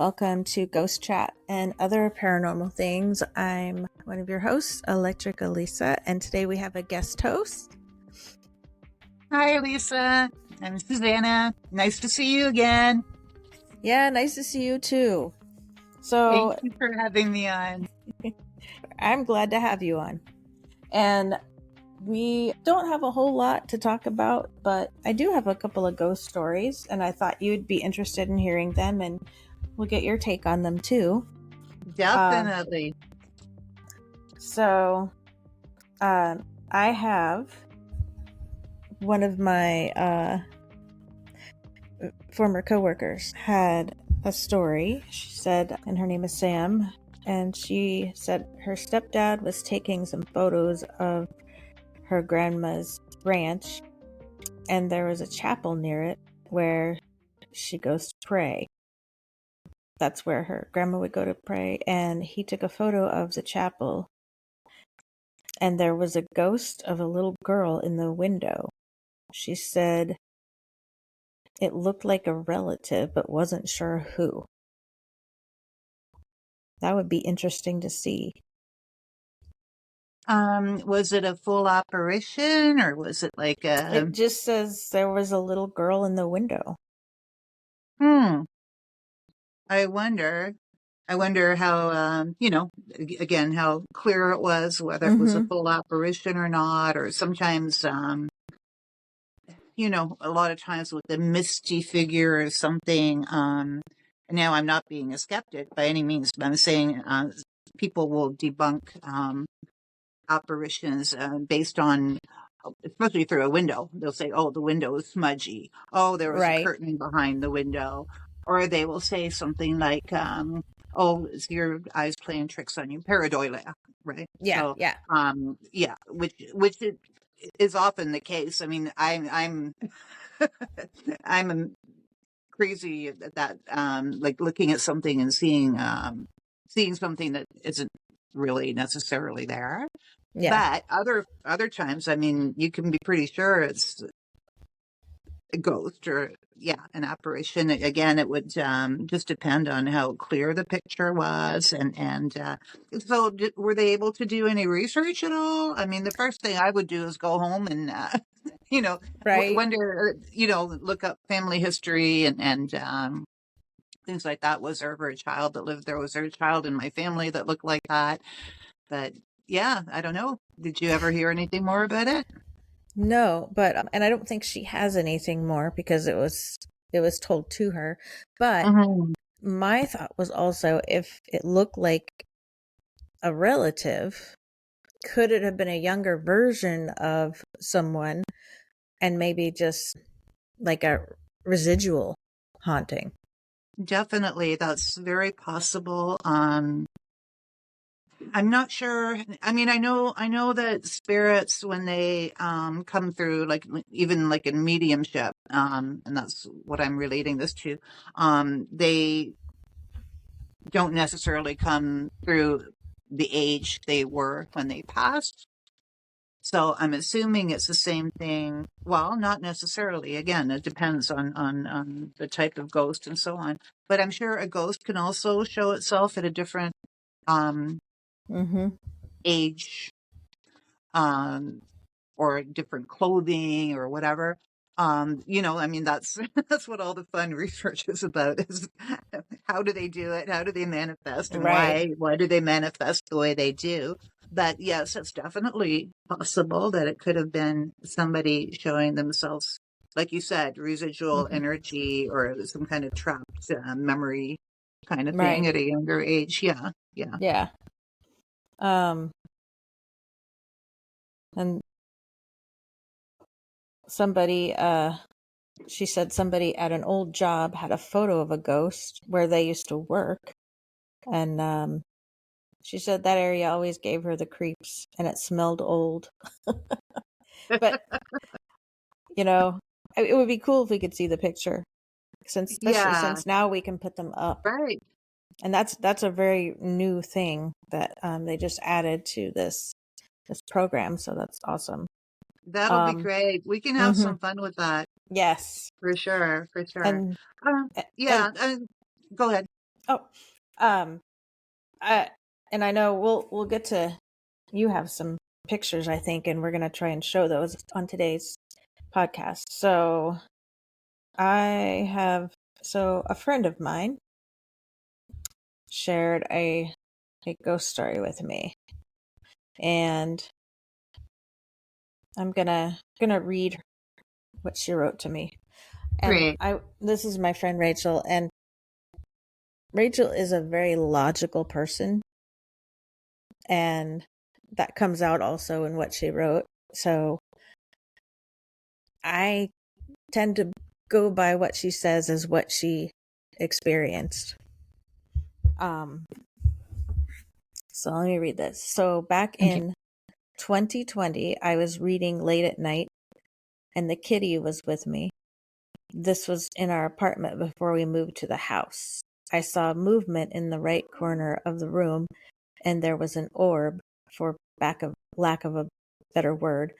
Welcome to Ghost Chat and Other Paranormal Things. I'm one of your hosts, Electric Elisa, and today we have a guest host. Hi, Lisa. I'm Zsuzsana. Nice to see you again. Yeah, nice to see you too. So, thank you for having me on. I'm glad to have you on. And we don't have a whole lot to talk about, but I do have a couple of ghost stories, and I thought you'd be interested in hearing them, and we'll get your take on them too. Definitely. I have one of my former coworkers had a story. She said, and her name is Sam, and she said her stepdad was taking some photos of her grandma's ranch, and there was a chapel near it where she goes to pray. That's where her grandma would go to pray, and he took a photo of the chapel, and there was a ghost of a little girl in the window. She said it looked like a relative, but wasn't sure who. That would be interesting to see. Was it a full apparition or was it like a... It just says there was a little girl in the window. I wonder how, again, how clear it was, whether it was a full apparition or not, or sometimes, a lot of times with a misty figure or something, now I'm not being a skeptic by any means, but I'm saying, people will debunk, apparitions based on, especially through a window. They'll say, oh, the window is smudgy. Oh, there was a curtain behind the window. Or they will say something like, oh, it's your eyes playing tricks on you. Pareidolia, right? Yeah, so, which is often the case. I mean, I'm I'm crazy at that, like looking at something and seeing something that isn't really necessarily there. yeah. But other times, I mean, you can be pretty sure it's a ghost or an apparition. Again, it would just depend on how clear the picture was, and so were they able to do any research at all? I mean, the first thing I would do is go home and Right. wonder, look up family history and things like that. Was there ever a child that lived there? Was there a child in my family that looked like that? But yeah, I don't know. Did you ever hear anything more about it? No, but and I don't think she has anything more because it was told to her. But my thought was also, if it looked like a relative, could it have been a younger version of someone and maybe just like a residual haunting? Definitely, that's very possible. I'm not sure. I mean, I know that spirits, when they come through, like even like in mediumship, and that's what I'm relating this to, they don't necessarily come through the age they were when they passed. So I'm assuming it's the same thing. Well, not necessarily. Again, it depends on the type of ghost and so on. But I'm sure a ghost can also show itself at a different um, age, or different clothing or whatever. I mean, that's that's what all the fun research is about, is how do they do it? How do they manifest, and Right. why do they manifest the way they do? But yes, it's definitely possible that it could have been somebody showing themselves, like you said, residual energy or some kind of trapped memory kind of thing Right. at a younger age. Yeah. Yeah. And somebody, she said somebody at an old job had a photo of a ghost where they used to work. And she said that area always gave her the creeps and it smelled old. But, it would be cool if we could see the picture, especially Yeah, since now we can put them up. right. And that's a very new thing that they just added to this program. So that's awesome. That'll be great. We can have some fun with that. Yes. For sure, for sure. And Yeah, go ahead. Oh, I and I know we'll get to. You have some pictures, I think, and we're gonna try and show those on today's podcast. So I have a friend of mine shared a ghost story with me, and I'm gonna read what she wrote to me. And Great. this is my friend Rachel, and Rachel is a very logical person, and that comes out also in what she wrote. So I tend to go by what she says as what she experienced. Um, so let me read this. So back Okay. in 2020, I was reading late at night, and the kitty was with me. This was in our apartment before we moved to the house. I saw movement in the right corner of the room, and there was an orb, for lack of a better word,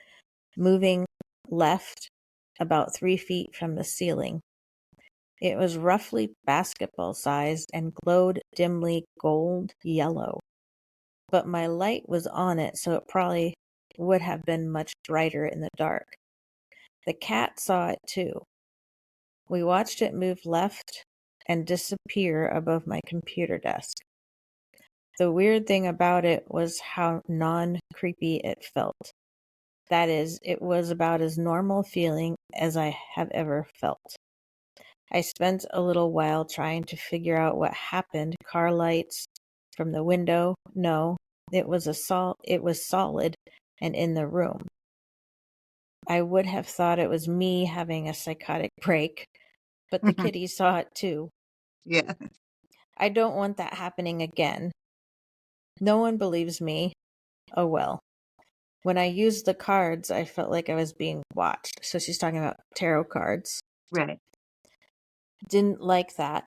moving left about 3 feet from the ceiling. It was roughly basketball sized and glowed dimly gold yellow, but my light was on it, so it probably would have been much brighter in the dark. The cat saw it too. We watched it move left and disappear above my computer desk. The weird thing about it was how non-creepy it felt. That is, it was about as normal feeling as I have ever felt. I spent a little while trying to figure out what happened. Car lights from the window? No, it was solid and in the room. I would have thought it was me having a psychotic break, but the kitty saw it too. Yeah. I don't want that happening again. No one believes me. Oh well. When I used the cards, I felt like I was being watched. So she's talking about tarot cards. Right. Didn't like that.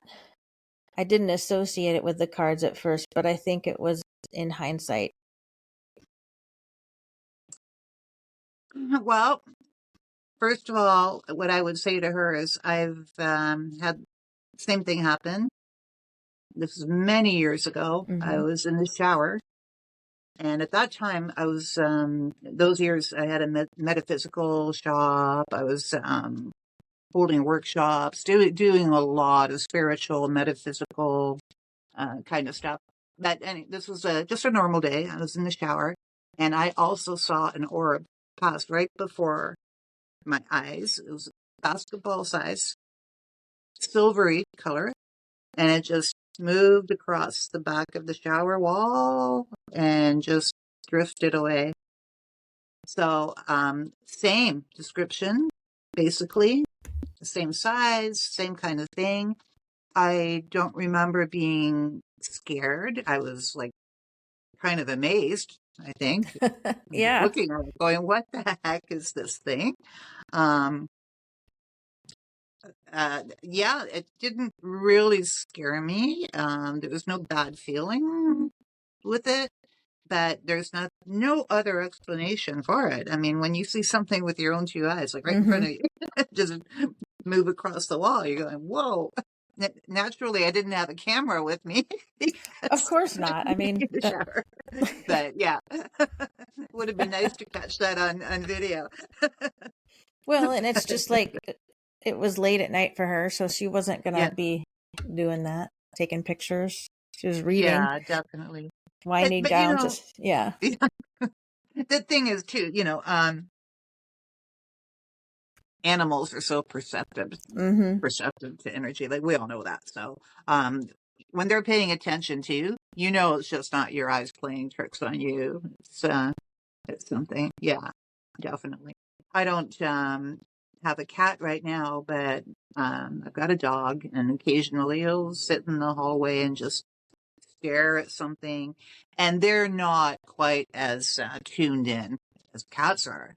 I didn't associate it with the cards at first, but I think it was in hindsight. Well, first of all, what I would say to her is I've had the same thing happen. This was many years ago. I Mm-hmm. was in the shower, and at that time, I was those years I had a metaphysical shop. I was holding workshops, doing a lot of spiritual, metaphysical kind of stuff. This was just a normal day. I was in the shower, and I also saw an orb pass right before my eyes. It was basketball size, silvery color, and it just moved across the back of the shower wall and just drifted away. So, same description, basically, the same size, same kind of thing. I don't remember being scared. I was like kind of amazed, I think, Yeah. looking at it, going, what the heck is this thing? Um, yeah, it didn't really scare me. There was no bad feeling with it, but there's no other explanation for it. I mean, when you see something with your own two eyes, like right in front Mm-hmm. of you, just move across the wall, you're going, whoa. Naturally, I didn't have a camera with me Of because course I was not. I mean, in the shower. But yeah, would have been nice to catch that on video. well, and it's just like it was late at night for her, so she wasn't Yeah, gonna be doing that, taking pictures. She was reading, yeah, definitely. winding But you down, know, just yeah. the thing is too, animals are so Mm-hmm. perceptive to energy. Like we all know that. So, um, when they're paying attention to, it's just not your eyes playing tricks on you. It's something. Yeah, definitely. I don't have a cat right now, but I've got a dog, and occasionally he'll sit in the hallway and just stare at something, and they're not quite as tuned in as cats are.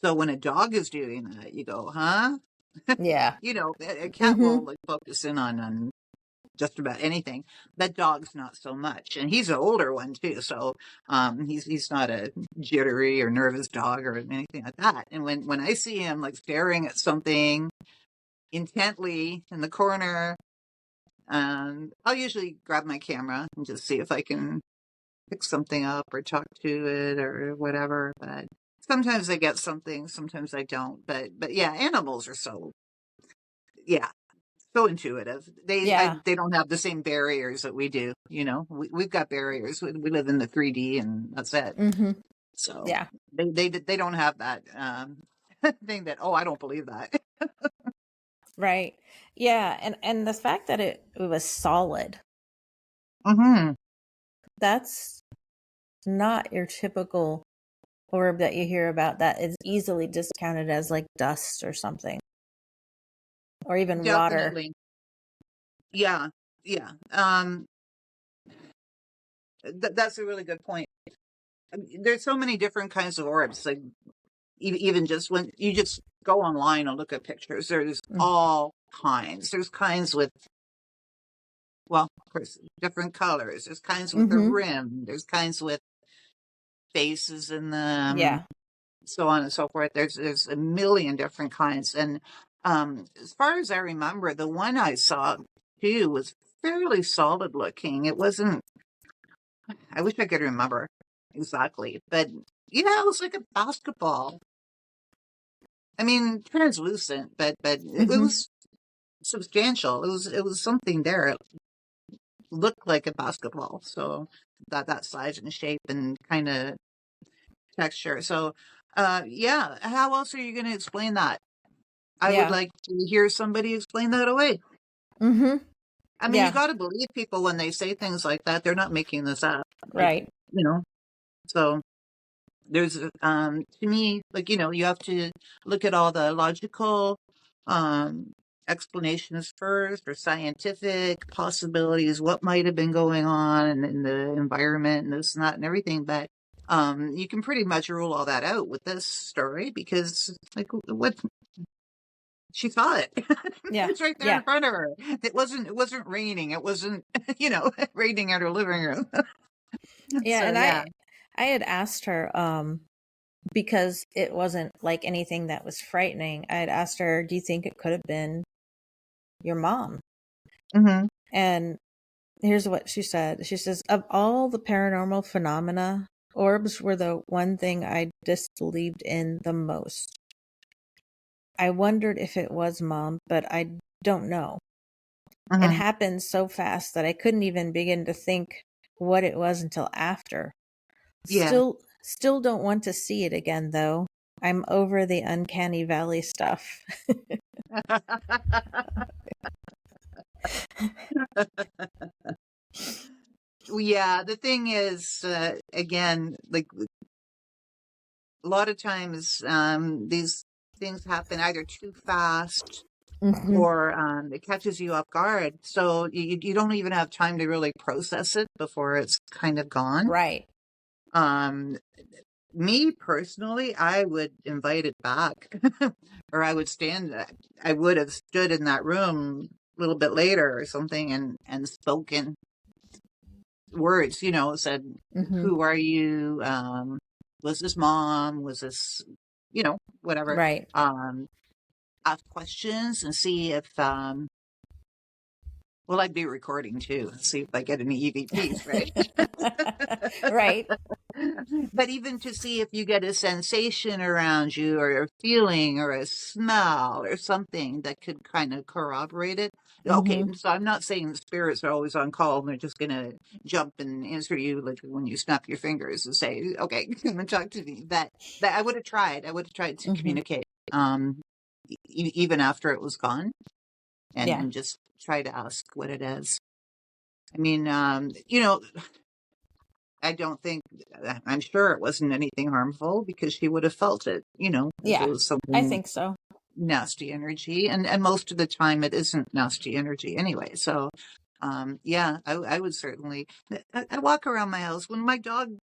So when a dog is doing that, you go, huh? Yeah. A cat Mm-hmm. will like focus in on just about anything. That dog's not so much, and he's an older one too. So he's not a jittery or nervous dog or anything like that. And when I see him like staring at something intently in the corner, And I'll usually grab my camera and just see if I can pick something up or talk to it or whatever. But sometimes I get something, sometimes I don't. But yeah, animals are yeah, so intuitive. Yeah. They don't have the same barriers that we do. We've got barriers. We live in the 3D and that's it. Mm-hmm. So Yeah. they don't have that thing that, oh, I don't believe that. Right. Yeah. And the fact that it was solid, Hmm. that's not your typical orb that you hear about that is easily discounted as like dust or something, or even water. Definitely. Yeah. Yeah. That's a really good point. There's so many different kinds of orbs. Like even just when you just go online and look at pictures, there's Mm. all kinds. There's kinds with, well, of course, different colors. There's kinds with a Mm-hmm. rim. There's kinds with faces in them, Yeah. so on and so forth. There's a million different kinds. And as far as I remember, the one I saw too was fairly solid looking. It wasn't, I wish I could remember exactly, but yeah, it was like a basketball. I mean, translucent, but it Mm-hmm. was substantial. It was something there. It looked like a basketball, so that size and shape and kind of texture. So, yeah. How else are you going to explain that? I would Yeah. like to hear somebody explain that away. Mm-hmm. I mean, you Yeah. got to believe people when they say things like that. They're not making this up. Like, Right. you know. So there's to me, like, you have to look at all the logical um explanations first, or scientific possibilities, what might have been going on in the environment and this and that and everything. But you can pretty much rule all that out with this story, because like, what, she saw it. Yeah. It's right there Yeah. in front of her. It wasn't raining. It wasn't raining at her living room. Yeah. So And yeah. I had asked her, because it wasn't like anything that was frightening. I had asked her, do you think it could have been your mom? Hmm. And here's what she said. She says, of all the paranormal phenomena, orbs were the one thing I disbelieved in the most. I wondered if it was mom, but I don't know. It Hmm. happened so fast that I couldn't even begin to think what it was until after. Yeah. Still don't want to see it again though. I'm over the uncanny valley stuff. Yeah, the thing is, again, like a lot of times, these things happen either too fast, Hmm. or it catches you off guard. So you don't even have time to really process it before it's kind of gone. Right. Um, Me personally, I would invite it back, or I would have stood in that room a little bit later or something, and spoken words, said, Hmm. who are you? Was this mom? Was this, whatever. Right. Um, Ask questions and see if, well, I'd be recording too, see if I get any EVPs, right? Right. But even to see if you get a sensation around you, or a feeling, or a smell, or something that could kind of corroborate it. Okay, Hmm. so I'm not saying the spirits are always on call and they're just going to jump and answer you like when you snap your fingers and say, okay, come and talk to me. But I would have tried. I would have tried to Hmm. communicate, even after it was gone, and, Yeah. and just try to ask what it is. I mean, I don't think, I'm sure it wasn't anything harmful, because she would have felt it, if it Yeah. was I something think so. nasty energy. And most of the time it isn't nasty energy anyway. So, yeah, I would certainly, I walk around my house when my dog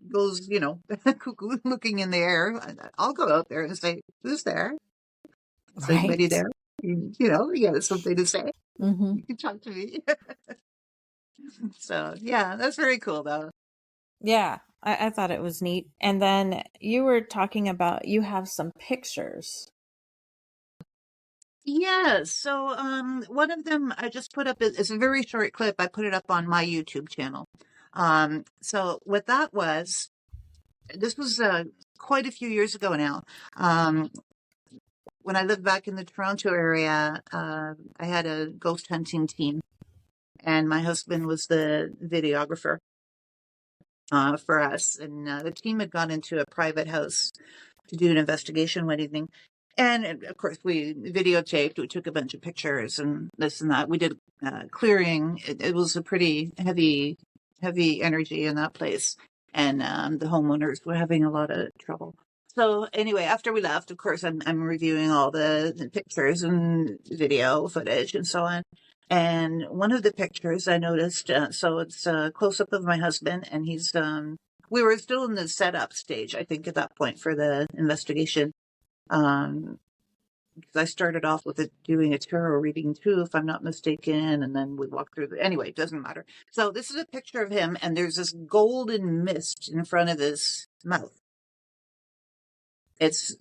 goes, cuckoo, looking in the air. I'll go out there and say, who's there? Is anybody Right. there? You got something to say. Hmm. You can talk to me. So, yeah, that's very cool though. Yeah. I thought it was neat. And then you were talking about you have some pictures. Yes. So, one of them I just put up, it's a very short clip. I put it up on my YouTube channel. So what that was, this was quite a few years ago now. Um, when I lived back in the Toronto area, I had a ghost hunting team, and my husband was the videographer for us. And the team had gone into a private house to do an investigation one evening. And of course, we videotaped, we took a bunch of pictures and this and that. We did clearing. It was a pretty heavy energy in that place. And the homeowners were having a lot of trouble. So anyway, after we left, of course, I'm reviewing all the pictures and video footage and so on. And one of the pictures I noticed, so it's a close up of my husband, and we were still in the setup stage, I think, at that point for the investigation. Um, because I started off with it doing a tarot reading too, if I'm not mistaken, and then we walked through anyway, it doesn't matter. So this is a picture of him, and there's this golden mist in front of his mouth. It's,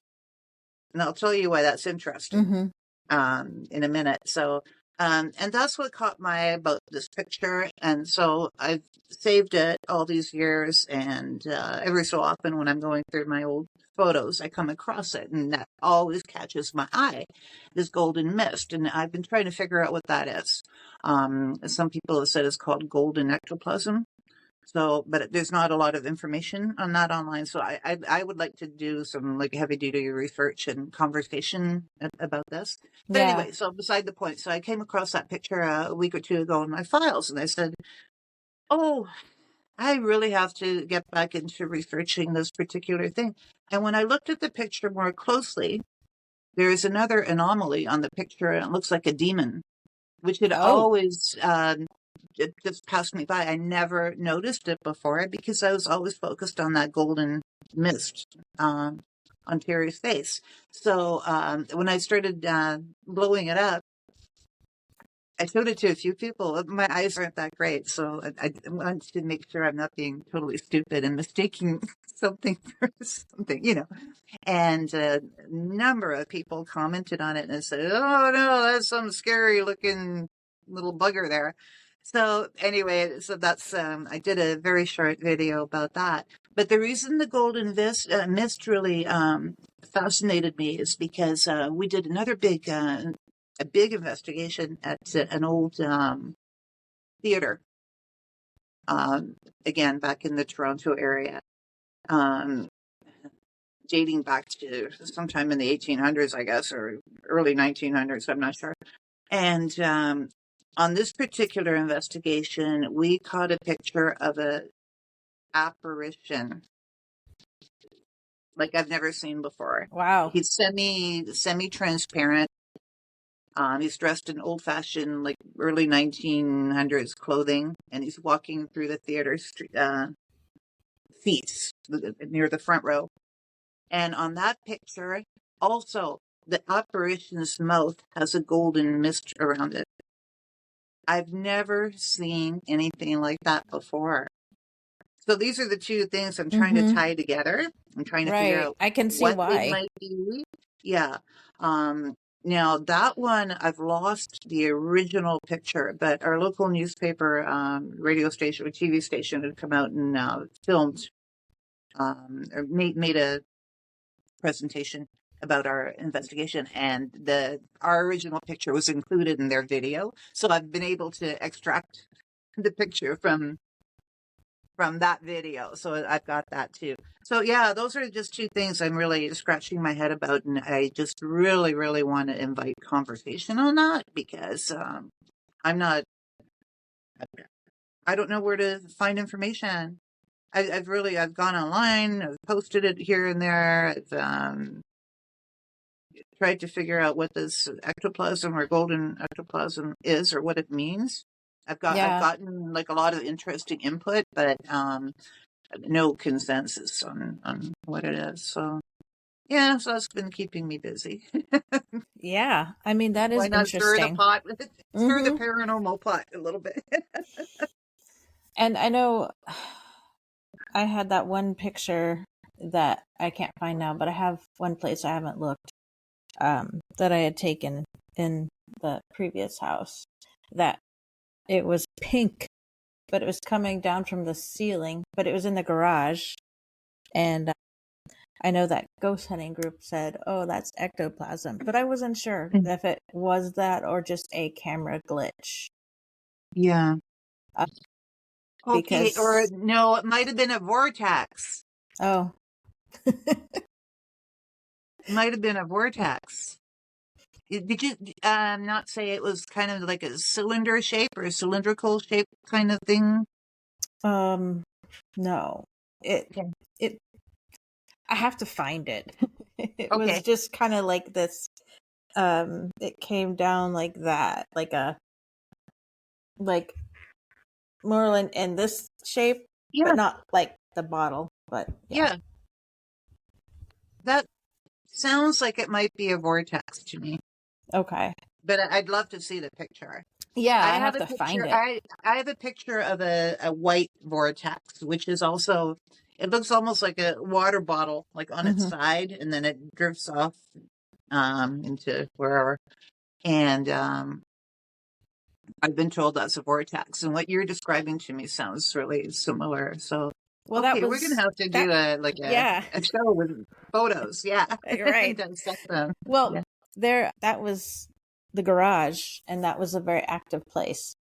and I'll tell you why that's interesting. Mm-hmm. In a minute. So, and that's what caught my eye about this picture. And so I've saved it all these years. And every so often when I'm going through my old photos, I come across it, and that always catches my eye, this golden mist. And I've been trying to figure out what that is. Some people have said it's called golden ectoplasm. So, but there's not a lot of information on that online. So I would like to do some like heavy duty research and conversation about this. But Yeah. anyway, so beside the point. So I came across that picture a week or two ago in my files, and I said, "Oh, I really have to get back into researching this particular thing." And when I looked at the picture more closely, there is another anomaly on the picture, and it looks like a demon, which had Oh, always it just passed me by. I never noticed it before because I was always focused on that golden mist on Terry's face. So when I started blowing it up, I showed it to a few people. My eyes aren't that great, so I wanted to make sure I'm not being totally stupid and mistaking something for something. And a number of people commented on it and said, "Oh no, that's some scary looking little bugger there." So anyway, so that's I did a very short video about that. But the reason the golden mist really fascinated me is because we did another a big investigation at an old theater, again back in the Toronto area. Um, Dating back to sometime in the 1800s, I guess, or early 1900s, I'm not sure. And on this particular investigation, we caught a picture of a apparition like I've never seen before. wow. He's semi transparent. He's dressed in old fashioned, like early 1900s clothing, and he's walking through the theater seats near the front row. And on that picture, also, the apparition's mouth has a golden mist around it. I've never seen anything like that before. So these are the two things I'm trying to Mm-hmm. tie together. I'm trying to figure Right. out I can see what it why. might be. Yeah. Now that one, I've lost the original picture, but our local newspaper, radio station or TV station had come out and filmed, or made a presentation about our investigation, and our original picture was included in their video. So I've been able to extract the picture from that video. So I've got that too. So yeah, those are just two things I'm really scratching my head about, and I just really, really want to invite conversation on that because I'm not, I don't know where to find information. I've gone online, I've posted it here and there. I've tried to figure out what this ectoplasm or golden ectoplasm is or what it means. I've Yeah. gotten like a lot of interesting input, but no consensus on what it is. So yeah, so that's been keeping me busy. Yeah. I mean, that Why is not stir the interesting. pot, stir the Mm-hmm. paranormal pot a little bit? And I know I had that one picture that I can't find now, but I have one place I haven't looked that I had taken. in the previous house that it was pink, but it was coming down from the ceiling, but it was in the garage. And I know that ghost hunting group said, "Oh, that's ectoplasm," but I wasn't sure if it was that or just a camera glitch. Yeah. Okay, or Because no, it might have been a vortex. oh, It might have been a vortex. Did you not say it was kind of like a cylinder shape or a cylindrical shape kind of thing? no, it Okay. it. I have to find it. It was Okay. just kind of like this. It came down like that, like more in this shape, but Yeah. not like the bottle. But yeah, Yeah. That sounds like it might be a vortex to me, okay, but I'd love to see the picture. yeah, I I have have a to picture. find it. I have a picture of a white vortex, which is also, it looks almost like a water bottle, like on its Hmm. side, and then it drifts off into wherever. And I've been told that's a vortex, and what you're describing to me sounds really similar. So, Well, that okay, we're gonna was have to that. do Yeah, a show with photos, yeah, you're and right. dissect them. Well, Yeah, there that was the garage, and that was a very active place.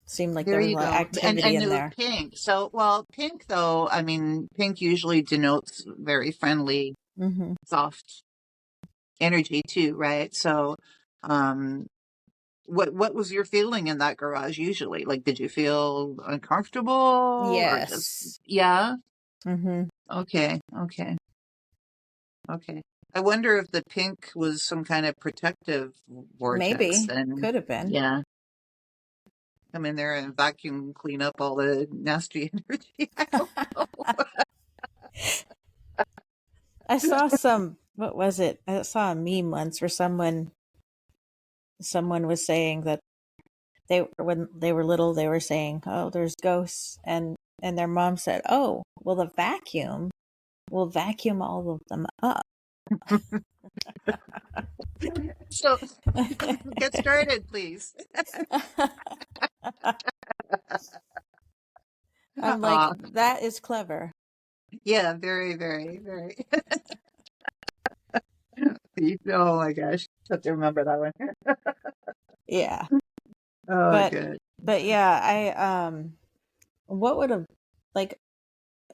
Seemed like there there was a you lot of go. activity And in it was there. pink. So, well, pink though. I mean, pink usually denotes very friendly, Hmm. soft energy too, right? So, um, what was your feeling in that garage usually? Like, did you feel uncomfortable or just Yes. yeah? Hmm. Okay, okay, okay. I wonder if the pink was some kind of protective vortex Maybe then. could have been. Yeah. Come in there and vacuum clean up all the nasty energy. I don't know. I saw some. What was it? I saw a meme once where someone was saying that when they were little they were saying, "Oh, there's ghosts," and their mom said, "Oh, well, the vacuum will vacuum all of them up." So get started, please. I'm like, Uh, that is clever. yeah, very, very, very. Oh my gosh. Have to remember that one. Yeah. Oh, But good. but yeah, I what would have like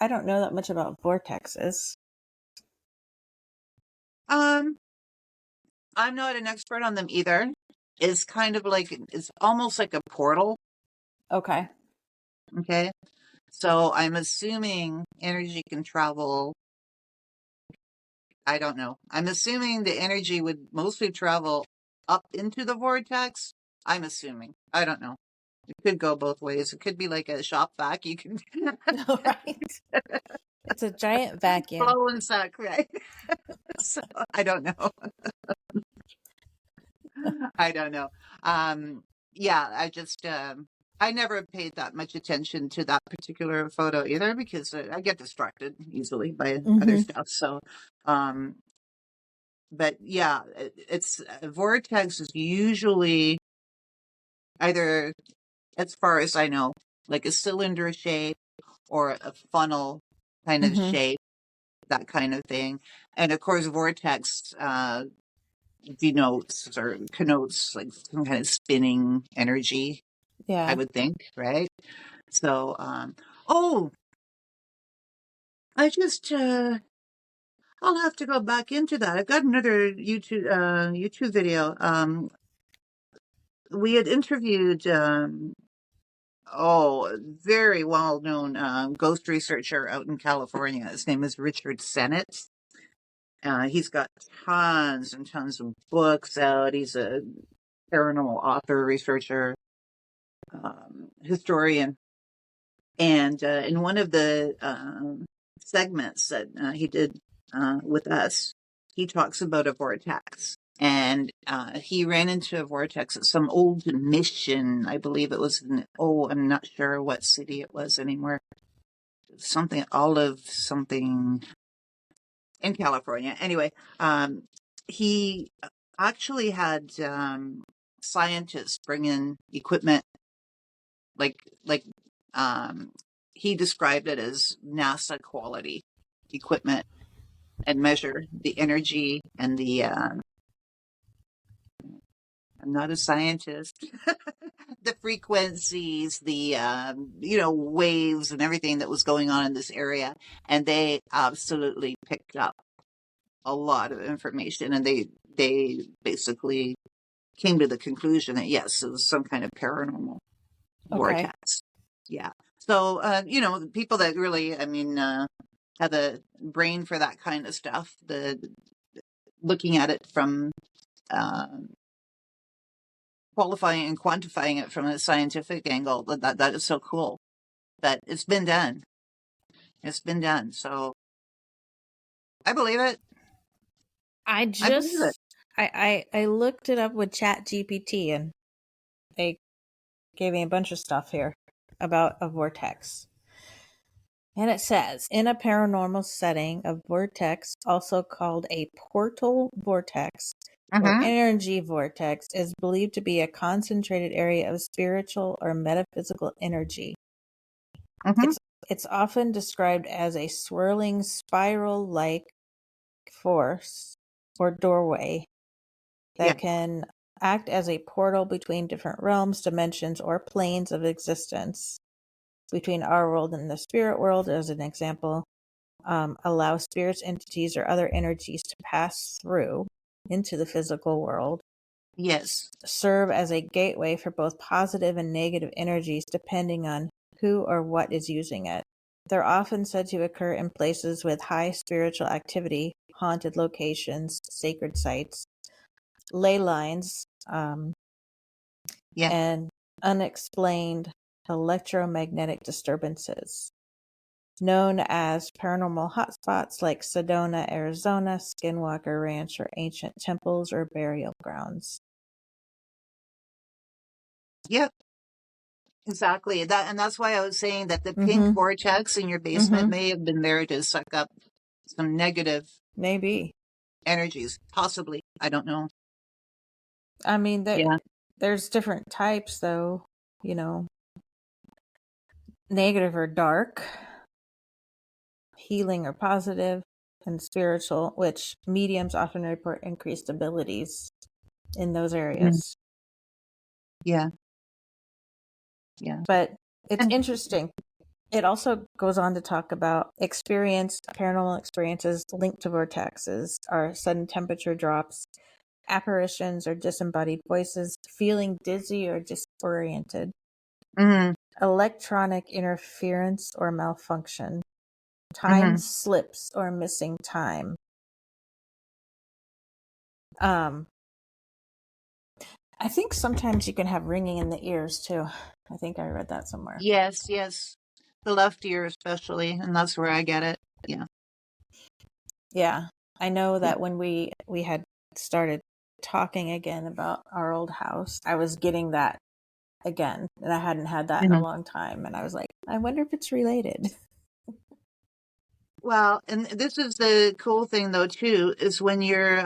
I don't know that much about vortexes. Um, I'm not an expert on them either. It's kind of like it's almost like a portal. Okay. Okay. So I'm assuming energy can travel. I don't know. I'm assuming the energy would mostly travel up into the vortex. I'm assuming. I don't know. It could go both ways. It could be like a shop vac. You can All right. It's a giant vacuum. blow and suck, right? So I don't know. I don't know. Yeah, I never paid that much attention to that particular photo either because I get distracted easily by other Mhm. stuff. So, um, but yeah, it's a vortex is usually either, as far as I know, like a cylinder shape or a funnel kind of Mhm. shape, that kind of thing. And of course, vortex denotes or connotes like some kind of spinning energy, I Yeah. would think, right? So, oh, I just, I'll have to go back into that. I've got another YouTube video. We had interviewed, a very well known ghost researcher out in California. His name is Richard Sennett. He's got tons and tons of books out. He's a paranormal author, researcher, historian. And in one of the segments that he did with us, he talks about a vortex. And he ran into a vortex at some old mission. I believe it was I'm not sure what city it was anymore. Something, Olive, something in California. Anyway, he actually had scientists bring in equipment like like um, he described it as NASA quality equipment and measure the energy and the I'm not a scientist. The frequencies, the waves and everything that was going on in this area, and they absolutely picked up a lot of information, and they basically came to the conclusion that yes, it was some kind of paranormal Okay. vortex. Yeah. So people that really, I mean, have a brain for that kind of stuff, the looking at it from uh, qualifying and quantifying it from a scientific angle, that is so cool that it's been done. It's been done. So I believe it. I I believe it. just I looked it up with Chat GPT, and they gave me a bunch of stuff here about a vortex. And it says, in a paranormal setting, a vortex, also called a portal vortex or Mm-hmm. energy vortex, is believed to be a concentrated area of spiritual or metaphysical energy. Mm-hmm. It's often described as a swirling spiral-like force or doorway Yeah. that can act as a portal between different realms, dimensions, or planes of existence. Between our world and the spirit world, as an example, allow spirits, entities, or other energies to pass through into the physical world, Yes. serve as a gateway for both positive and negative energies depending on who or what is using it. They're often said to occur in places with high spiritual activity, haunted locations, sacred sites, ley lines, Yeah. and unexplained electromagnetic disturbances, known as paranormal hotspots like Sedona, Arizona, Skinwalker Ranch, or ancient temples or burial grounds. Yeah. Exactly. And that's why I was saying that the pink Mm-hmm. vortex in your basement Mm-hmm. may have been there to suck up some negative Maybe. energies. Possibly. I don't know. I mean, Yeah. there's different types, though. You know, negative or dark, healing or positive, and spiritual, which mediums often report increased abilities in those Mm. areas. Yeah. Yeah. But it's And interesting. It also goes on to talk about paranormal experiences linked to vortexes are sudden temperature drops, apparitions or disembodied voices, feeling dizzy or disoriented, mm-hmm. electronic interference or malfunction, time Mm-hmm. slips or missing time. Um, I think sometimes you can have ringing in the ears too. I think I read that somewhere. Yes, yes. The left ear especially, and that's where I get it. Yeah. Yeah, I know Yeah. that when we had started talking again about our old house, I was getting that again, and I hadn't had that in a Mhm. long time, and I was like, I wonder if it's related. Well, and this is the cool thing though too, is when you're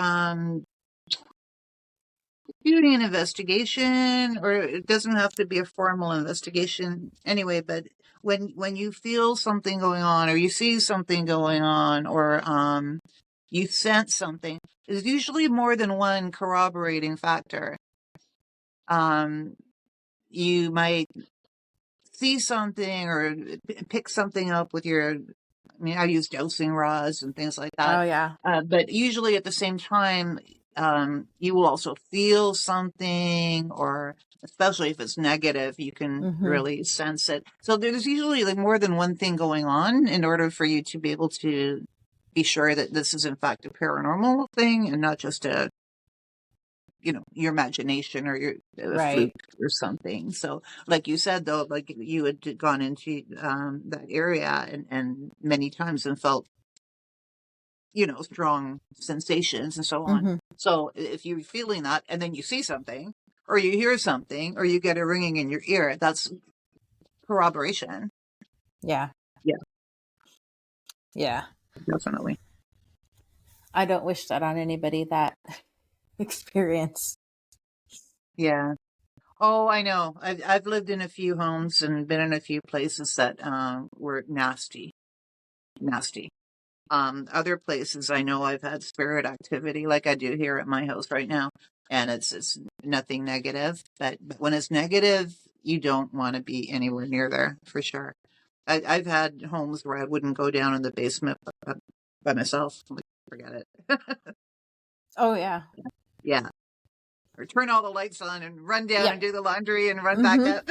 doing an investigation, or it doesn't have to be a formal investigation anyway, but when you feel something going on or you see something going on or you sense something, there's usually more than one corroborating factor. Um you might see something or pick something up with your, I mean, I use dosing rods and things like that. Oh yeah. But usually at the same time, you will also feel something, or especially if it's negative, you can Mm-hmm. really sense it. So there's usually like more than one thing going on in order for you to be able to be sure that this is in fact a paranormal thing and not just a, your imagination or your fluke Right. or something. So like you said though, like you had gone into that area and many times and felt, strong sensations and so on. Mm-hmm. So if you're feeling that and then you see something or you hear something or you get a ringing in your ear, that's corroboration. Yeah. Yeah, Yeah. definitely. I don't wish that on anybody, that experience. Yeah. Oh, I know. I've lived in a few homes and been in a few places that were nasty, nasty. Other places I know I've had spirit activity, like I do here at my house right now, and it's nothing negative. But when it's negative, you don't want to be anywhere near there for sure. I've had homes where I wouldn't go down in the basement by myself. Like, forget it. Oh, yeah. Yeah, or turn all the lights on and run down Yep. and do the laundry and run back Mm-hmm.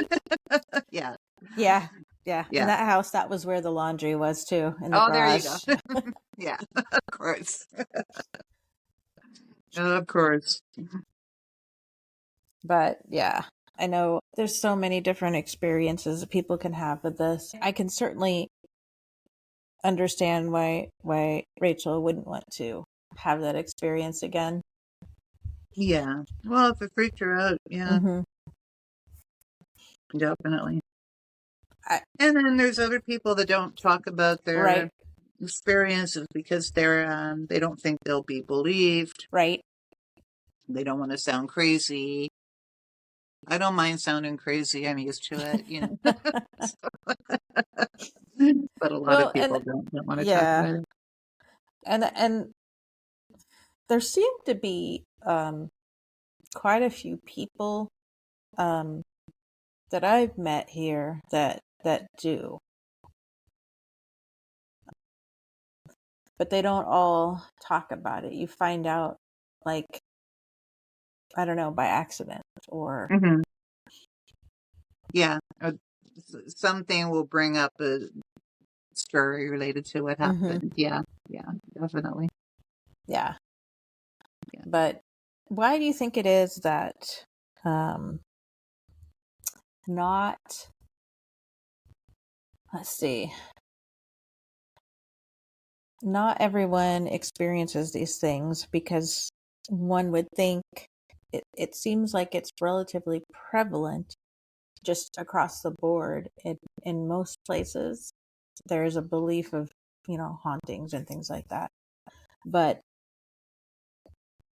up. Yeah, Yeah. Yeah. In yeah. that house, that was where the laundry was too, in the Oh, there you go. garage. Yeah, of course. Of course. But yeah, I know there's so many different experiences that people can have with this. I can certainly understand why Rachel wouldn't want to have that experience again. Yeah. Well, if it freaked her out, yeah, Mm-hmm. definitely. I, And then there's other people that don't talk about right, their experiences because they don't think they'll be believed. right. They don't want to sound crazy. I don't mind sounding crazy. I'm used to it, you know. But a lot of Well, and people don't want to talk yeah, about it. and there seem to be quite a few people um, that I've met here that do, but they don't all talk about it. You find out, like, I don't know, by accident or Hmm. Yeah. Something will bring up a story related to what mm-hmm, happened. Yeah. Yeah, definitely. yeah. Yeah. But why do you think it is that um, not? Let's see. Not everyone experiences these things because one would think it seems like it's relatively prevalent just across the board in most places. There's a belief of, hauntings and things like that. But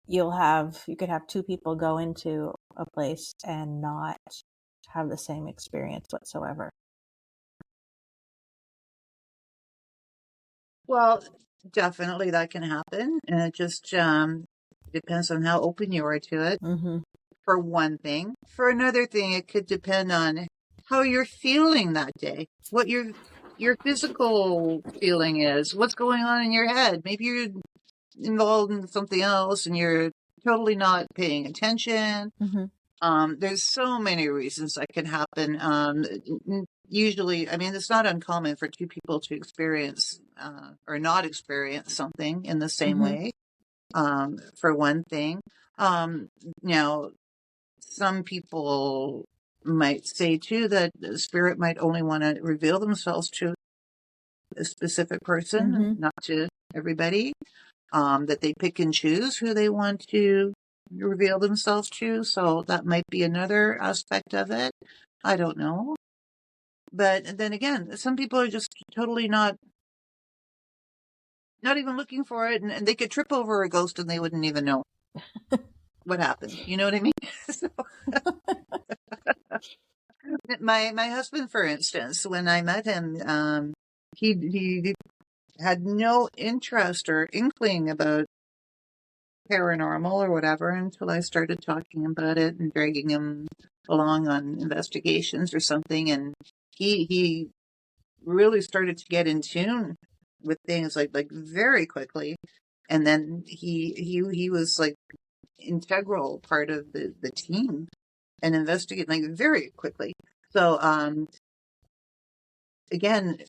you could have two people go into a place and not have the same experience whatsoever. Well, definitely that can happen. And it just depends on how open you are to it, Mm-hmm. for one thing. For another thing, it could depend on how you're feeling that day, what your physical feeling is, what's going on in your head. Maybe you're involved in something else and you're totally not paying attention. Mm-hmm. There's so many reasons that can happen. Usually, I mean, it's not uncommon for two people to experience or not experience something in the same Mm-hmm. way. For one thing, um, now some people might say too that the spirit might only want to reveal themselves to a specific person, Mm-hmm. not to everybody. That they pick and choose who they want to reveal themselves to. So that might be another aspect of it. I don't know. But then again, some people are just totally not even looking for it, and they could trip over a ghost and they wouldn't even know what happened. You know what I mean? So, my husband, for instance, when I met him, he had no interest or inkling about paranormal or whatever until I started talking about it and dragging him along on investigations or something. And he really started to get in tune with things like very quickly. And then he was like integral part of the team and investigate like very quickly. So again,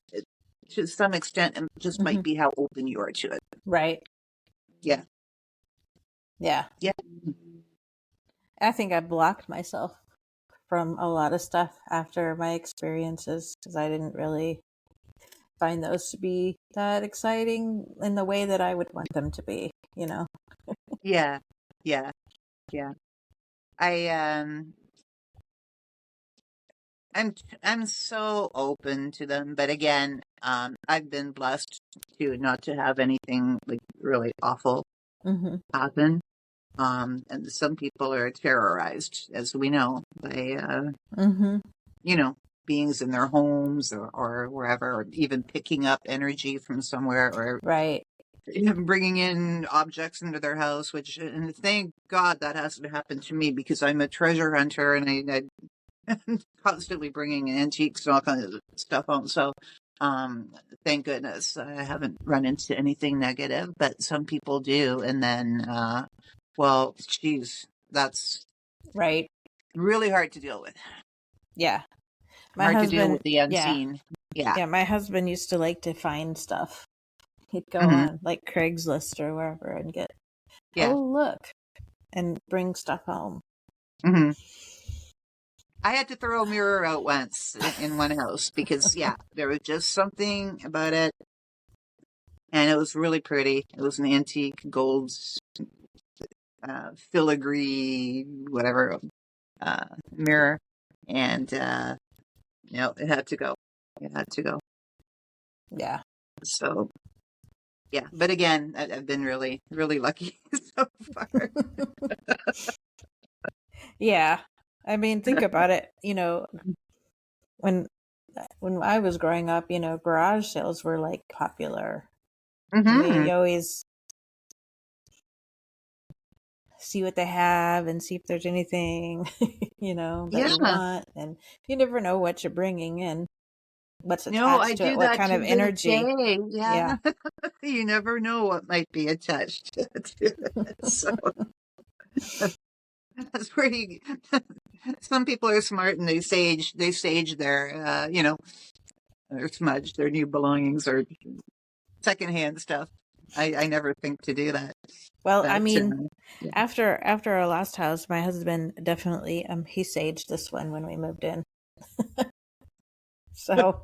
to some extent, it just Mm-hmm. might be how open you are to it. Right. Yeah, Yeah. yeah, I think I blocked myself from a lot of stuff after my experiences because I didn't really find those to be that exciting in the way that I would want them to be. yeah, yeah, yeah. I I'm I'm so open to them, but again, I've been blessed too, not to have anything like really awful happen. And some people are terrorized, as we know, by you know, beings in their homes or wherever, or even picking up energy from somewhere, or Right. bringing in objects into their house. Which, and thank God that hasn't happened to me, because I'm a treasure hunter, and I'm constantly bringing antiques and all kinds of stuff home. So, thank goodness I haven't run into anything negative. But some people do, and then, well, geez, that's Right. really hard to deal with. Yeah. My Hard to deal husband, with the yeah. unseen. Yeah. Yeah, my husband used to like to find stuff. He'd go Hmm. on like Craigslist or wherever and get, Yeah. oh, look, and bring stuff home. Hmm. I had to throw a mirror out once in one house because, yeah, there was just something about it, and it was really pretty. It was an antique gold filigree, whatever, mirror, and it had to go. It had to go. Yeah. So yeah, but again, I've been really, really lucky so far. Yeah. I mean, think about it. When when I was growing up, garage sales were like popular. Hmm. You always see what they have and see if there's anything, that you Yeah. want. And you never know what you're bringing in, what's No, I attached to it, do what that kind to of this energy. day. Yeah. Yeah. You never know what might be attached to it. So that's pretty. Some people are smart, and they sage their, their smudge, their new belongings, or secondhand stuff. I never think to do that. Well, I But mean, yeah. after our last house, my husband definitely he saged this one when we moved in. So,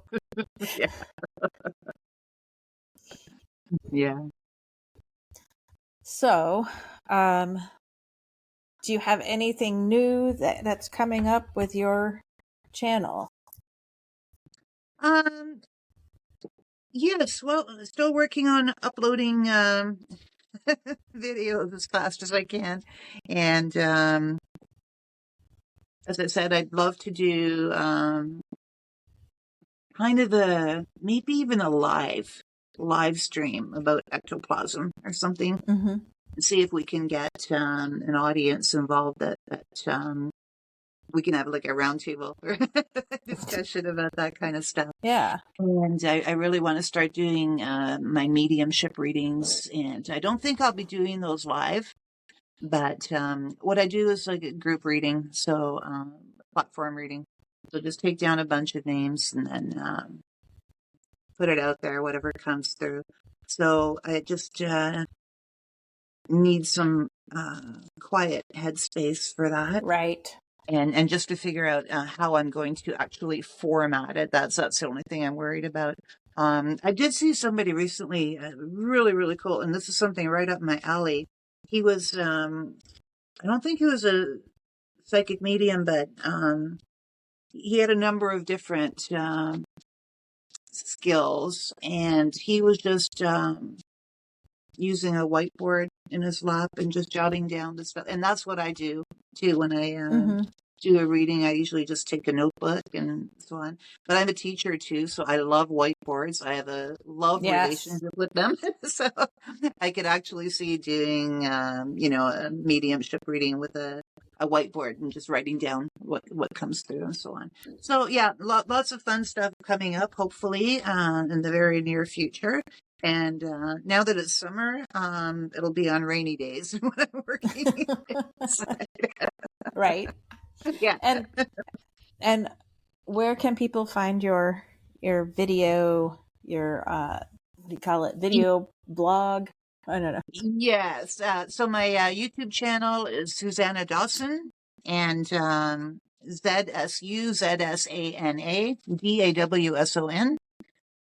Yeah. Yeah. so, um, do you have anything new that's coming up with your channel? Um, yes, well, still working on uploading videos as fast as I can. And as I said, I'd love to do kind of maybe even a live stream about ectoplasm or something. Mm-hmm. See if we can get an audience involved, that we can have like a roundtable discussion about that kind of stuff. Yeah. And I really want to start doing my mediumship readings, and I don't think I'll be doing those live, but what I do is like a group reading, so platform reading. So just take down a bunch of names and then put it out there, whatever comes through. So I just need some quiet headspace for that. Right. And just to figure out how I'm going to actually format it. That's the only thing I'm worried about. I did see somebody recently, really, really cool, and this is something right up my alley. He was, I don't think he was a psychic medium, but he had a number of different skills, and he was just using a whiteboard in his lap and just jotting down the stuff. And that's what I do too when I Mm-hmm. do a reading. I usually just take a notebook and so on. But I'm a teacher too, so I love whiteboards. I have a love Yes. relationship with them. So I could actually see doing, a mediumship reading with a whiteboard and just writing down what comes through and so on. So yeah, lots of fun stuff coming up, hopefully, in the very near future. And now that it's summer, it'll be on rainy days when I'm working inside. Right. Yeah. And where can people find your video, your what do you call it? Video blog? I don't know. Yes. So my YouTube channel is Zsuzsana Dawson, and ZSUZSANA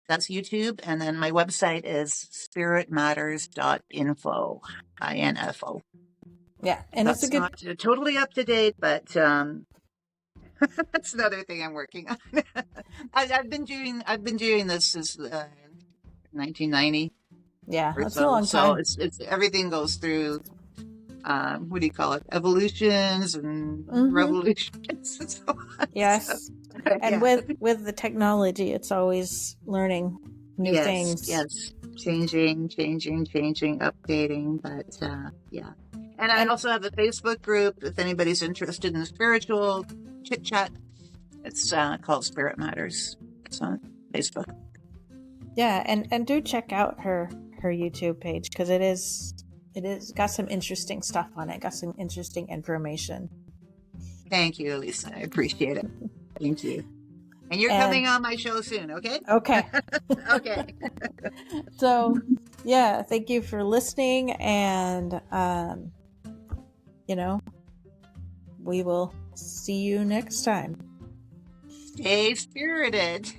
That's YouTube. And then my website is spiritmatters.info. INFO. Yeah, and it's a That's good. not totally up to date, but that's another thing I'm working on. I've been doing this since 1990. Yeah, or that's a so. long So time. it's everything goes through, what do you call it? Evolutions and Mm-hmm. revolutions and so on. So, Yes. And yeah. with the technology, it's always learning new Yes, things. yes. Changing, updating, but yeah. And I And also have a Facebook group if anybody's interested in spiritual chit chat. It's called Spirit Matters. It's on Facebook. yeah, and do check out her YouTube page because it is got some interesting stuff on it. Got some interesting information. Thank you, Lisa. I appreciate it. Thank you. And you're And coming on my show soon, okay? okay. Okay. So, yeah, thank you for listening and you know, we will see you next time. Stay spirited.